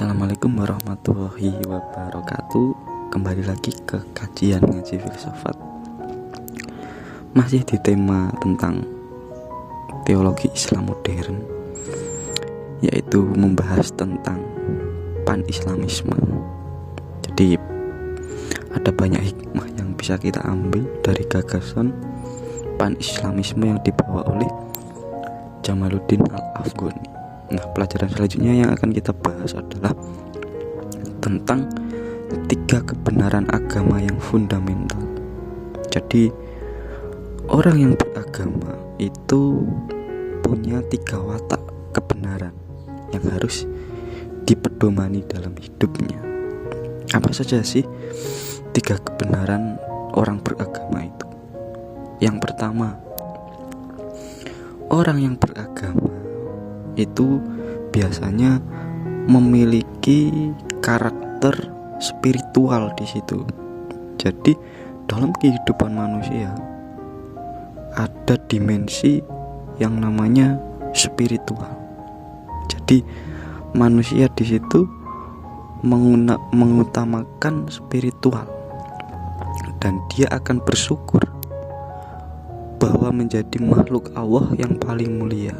Assalamualaikum warahmatullahi wabarakatuh. Kembali lagi ke kajian ngaji filsafat. Masih di tema tentang teologi Islam modern, yaitu membahas tentang pan-islamisme. Jadi ada banyak hikmah yang bisa kita ambil dari gagasan pan-islamisme yang dibawa oleh Jamaluddin Al-Afghani. Nah, pelajaran selanjutnya yang akan kita bahas adalah tentang 3 kebenaran agama yang fundamental. Jadi, orang yang beragama itu punya 3 watak kebenaran yang harus dipedomani dalam hidupnya. Apa saja sih 3 kebenaran orang beragama itu? Yang pertama, orang yang beragama itu biasanya memiliki karakter spiritual di situ. Jadi dalam kehidupan manusia ada dimensi yang namanya spiritual. Jadi manusia di situ mengutamakan spiritual, dan dia akan bersyukur bahwa menjadi makhluk Allah yang paling mulia.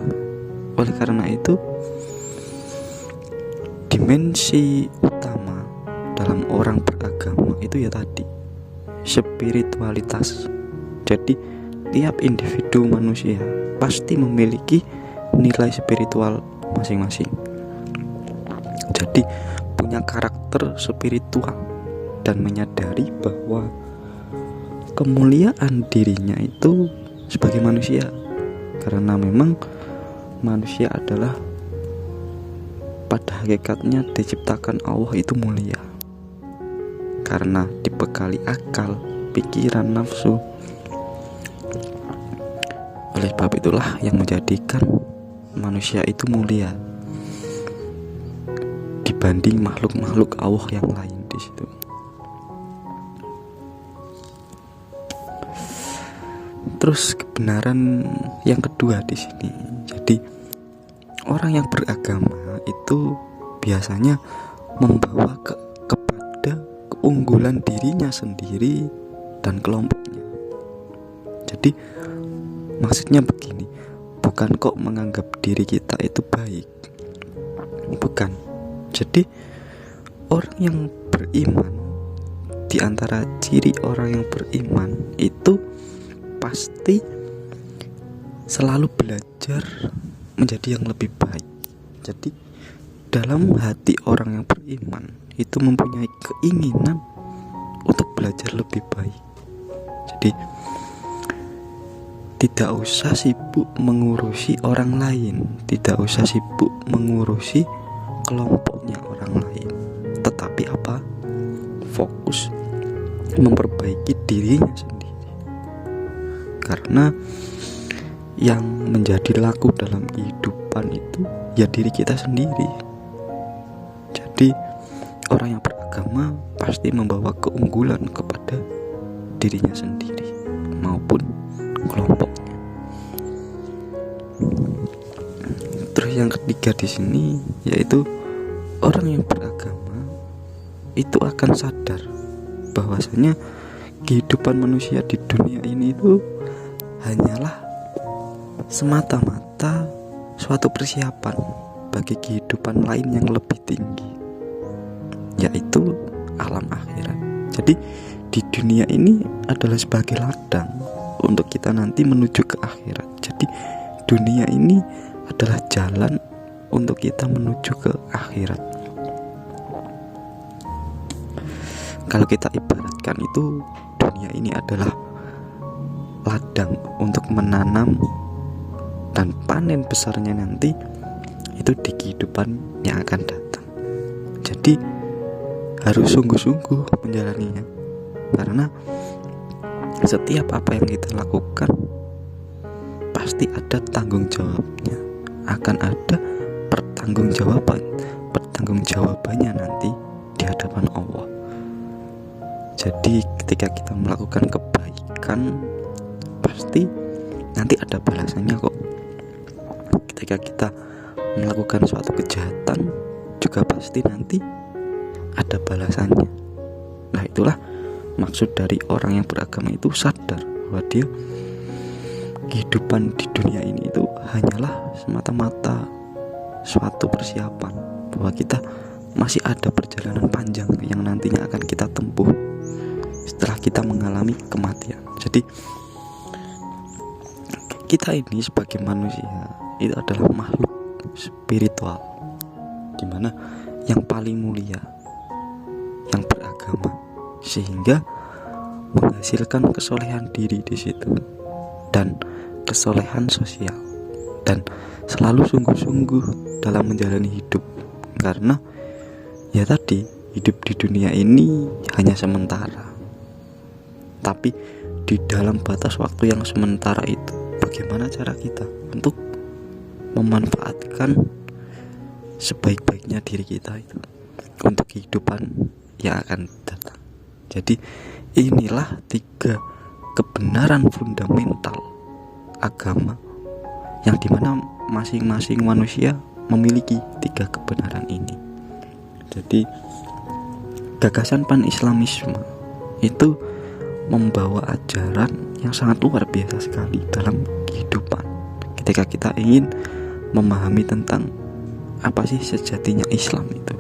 Oleh karena itu, dimensi utama dalam orang beragama itu ya tadi, spiritualitas. Jadi tiap individu manusia pasti memiliki nilai spiritual masing-masing. Jadi punya karakter spiritual dan menyadari bahwa kemuliaan dirinya itu sebagai manusia, karena memang manusia adalah pada hakikatnya diciptakan Allah itu mulia karena dibekali akal, pikiran, nafsu. Oleh sebab itulah yang menjadikan manusia itu mulia dibanding makhluk-makhluk Allah yang lain di situ. Terus kebenaran yang kedua di sini, jadi orang yang beragama itu biasanya membawa kepada keunggulan dirinya sendiri dan kelompoknya. Jadi maksudnya begini, bukan kok menganggap diri kita itu baik, bukan. Jadi orang yang beriman, di antara ciri orang yang beriman itu pasti selalu belajar menjadi yang lebih baik. Jadi dalam hati orang yang beriman itu mempunyai keinginan untuk belajar lebih baik. Jadi tidak usah sibuk mengurusi orang lain, tidak usah sibuk mengurusi kelompoknya orang lain, tetapi apa? Fokus memperbaiki dirinya sendiri. Karena yang menjadi laku dalam kehidupan itu ya diri kita sendiri. Jadi orang yang beragama pasti membawa keunggulan kepada dirinya sendiri maupun kelompoknya. Terus yang ketiga di sini yaitu orang yang beragama itu akan sadar bahwasanya kehidupan manusia di dunia ini itu hanyalah semata-mata suatu persiapan bagi kehidupan lain yang lebih tinggi, yaitu alam akhirat. Jadi di dunia ini adalah sebagai ladang untuk kita nanti menuju ke akhirat. Jadi dunia ini adalah jalan untuk kita menuju ke akhirat. Kalau kita ibaratkan itu, dunia ini adalah ladang untuk menanam, dan panen besarnya nanti itu di kehidupan yang akan datang. Jadi harus sungguh-sungguh menjalaninya, karena setiap apa yang kita lakukan pasti ada tanggung jawabnya, akan ada pertanggungjawabannya nanti di hadapan Allah. Jadi ketika kita melakukan kebaikan pasti nanti ada balasannya kok. Ketika kita melakukan suatu kejahatan juga pasti nanti ada balasannya. Nah, itulah maksud dari orang yang beragama itu sadar bahwa dia kehidupan di dunia ini itu hanyalah semata-mata suatu persiapan, bahwa kita masih ada perjalanan panjang yang nantinya akan kita tempuh setelah kita mengalami kematian. Jadi kita ini sebagai manusia itu adalah makhluk spiritual, dimana yang paling mulia, yang beragama, sehingga menghasilkan kesolehan diri di situ dan kesolehan sosial, dan selalu sungguh-sungguh dalam menjalani hidup. Karena ya tadi, hidup di dunia ini hanya sementara, tapi di dalam batas waktu yang sementara itu, bagaimana cara kita untuk memanfaatkan sebaik-baiknya diri kita itu untuk kehidupan yang akan datang. Jadi inilah 3 kebenaran fundamental agama, yang dimana masing-masing manusia memiliki 3 kebenaran ini. Jadi gagasan pan-islamisme itu membawa ajaran yang sangat luar biasa sekali dalam kehidupan. Ketika kita ingin memahami tentang apa sih sejatinya Islam itu,